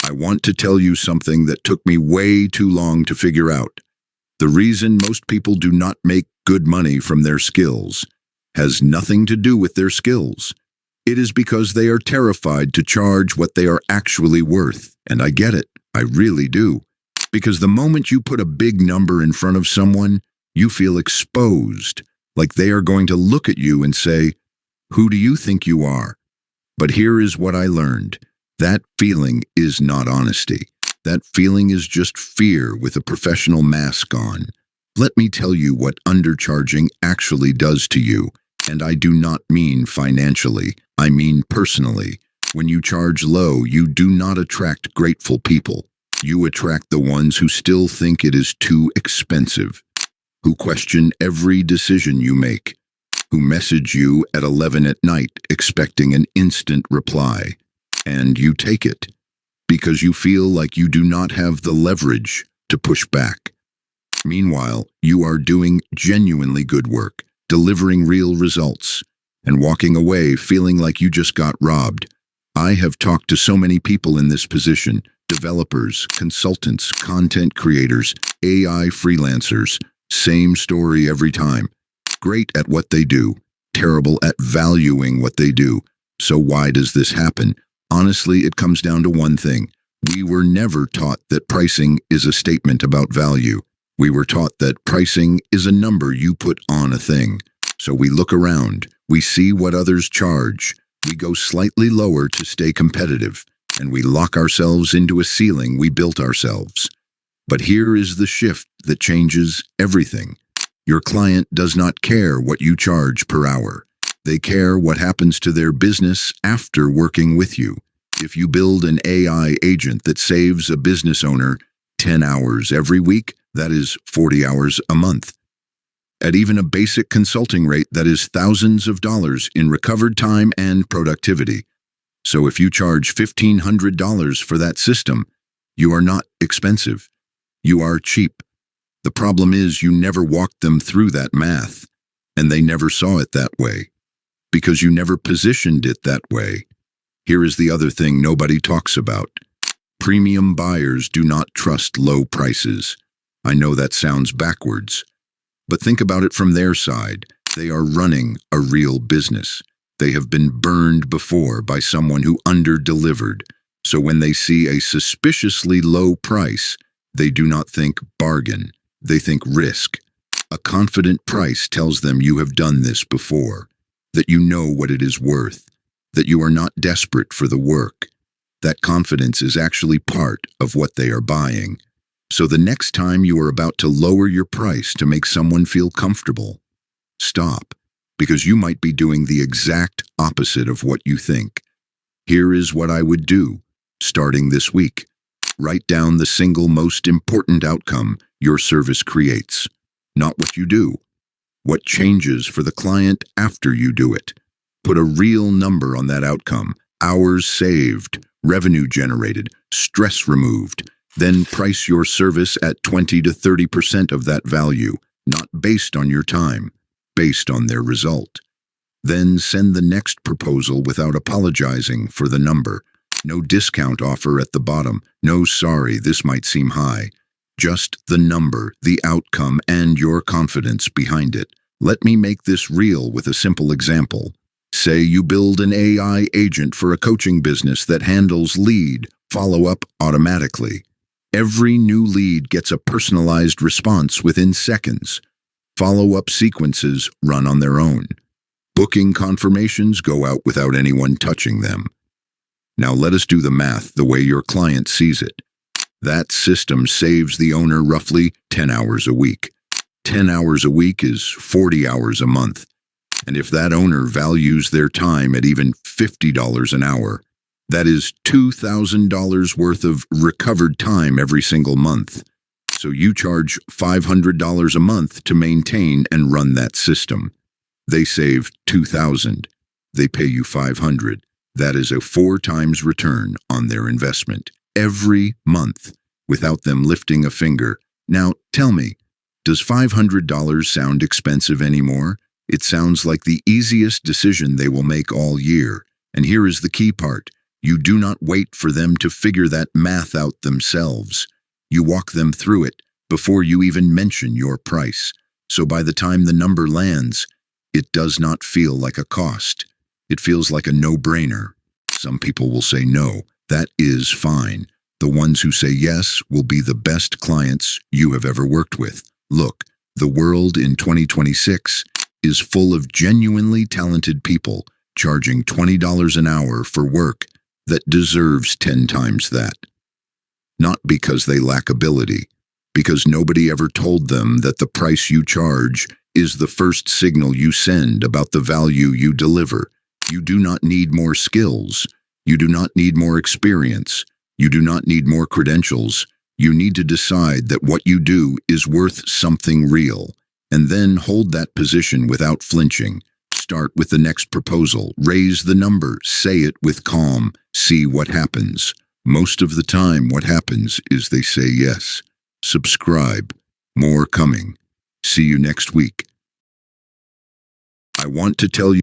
I want to tell you something that took me way too long to figure out. The reason most people do not make good money from their skills has nothing to do with their skills. It is because they are terrified to charge what they are actually worth. And I get it. I really do. Because the moment you put a big number in front of someone, you feel exposed, like they are going to look at you and say, "Who do you think you are?" But here is what I learned. That feeling is not honesty. That feeling is just fear with a professional mask on. Let me tell you what undercharging actually does to you. And I do not mean financially. I mean personally. When you charge low, you do not attract grateful people. You attract the ones who still think it is too expensive, who question every decision you make, who message you at 11 at night expecting an instant reply. And you take it because you feel like you do not have the leverage to push back. Meanwhile, you are doing genuinely good work, delivering real results, and walking away feeling like you just got robbed. I have talked to so many people in this position, developers, consultants, content creators, AI freelancers. Same story every time. Great at what they do, terrible at valuing what they do. So why does this happen? Honestly, it comes down to one thing. We were never taught that pricing is a statement about value. We were taught that pricing is a number you put on a thing. So we look around, we see what others charge, we go slightly lower to stay competitive, and we lock ourselves into a ceiling we built ourselves. But here is the shift that changes everything. Your client does not care what you charge per hour. They care what happens to their business after working with you. If you build an AI agent that saves a business owner 10 hours every week, that is 40 hours a month. At even a basic consulting rate, that is thousands of dollars in recovered time and productivity. So if you charge $1,500 for that system, you are not expensive. You are cheap. The problem is you never walked them through that math, and they never saw it that way, because you never positioned it that way. Here is the other thing nobody talks about. Premium buyers do not trust low prices. I know that sounds backwards, but think about it from their side. They are running a real business. They have been burned before by someone who under-delivered. So when they see a suspiciously low price, they do not think bargain. They think risk. A confident price tells them you have done this before, that you know what it is worth, that you are not desperate for the work. That confidence is actually part of what they are buying. So the next time you are about to lower your price to make someone feel comfortable, stop, because you might be doing the exact opposite of what you think. Here is what I would do, starting this week. Write down the single most important outcome your service creates, not what you do. What changes for the client after you do it. Put a real number on that outcome, hours saved, revenue generated, stress removed. Then price your service at 20 to 30% of that value, not based on your time, based on their result. Then send the next proposal without apologizing for the number. No discount offer at the bottom. No, sorry, this might seem high. Just the number, the outcome, and your confidence behind it. Let me make this real with a simple example. Say you build an AI agent for a coaching business that handles lead follow-up automatically. Every new lead gets a personalized response within seconds. Follow-up sequences run on their own. Booking confirmations go out without anyone touching them. Now let us do the math the way your client sees it. That system saves the owner roughly 10 hours a week. 10 hours a week is 40 hours a month. And if that owner values their time at even $50 an hour, that is $2,000 worth of recovered time every single month. So you charge $500 a month to maintain and run that system. They save $2,000. They pay you $500. That is a 4 times return on their investment every month without them lifting a finger. Now, tell me, does $500 sound expensive anymore? It sounds like the easiest decision they will make all year. And here is the key part. You do not wait for them to figure that math out themselves. You walk them through it before you even mention your price. So by the time the number lands, it does not feel like a cost. It feels like a no-brainer. Some people will say no. That is fine. The ones who say yes will be the best clients you have ever worked with. Look, the world in 2026 is full of genuinely talented people charging $20 an hour for work that deserves 10 times that. Not because they lack ability, because nobody ever told them that the price you charge is the first signal you send about the value you deliver. You do not need more skills. You do not need more experience. You do not need more credentials. You need to decide that what you do is worth something real, and then hold that position without flinching. Start with the next proposal. Raise the number. Say it with calm. See what happens. Most of the time, what happens is they say yes. Subscribe. More coming. See you next week. I want to tell you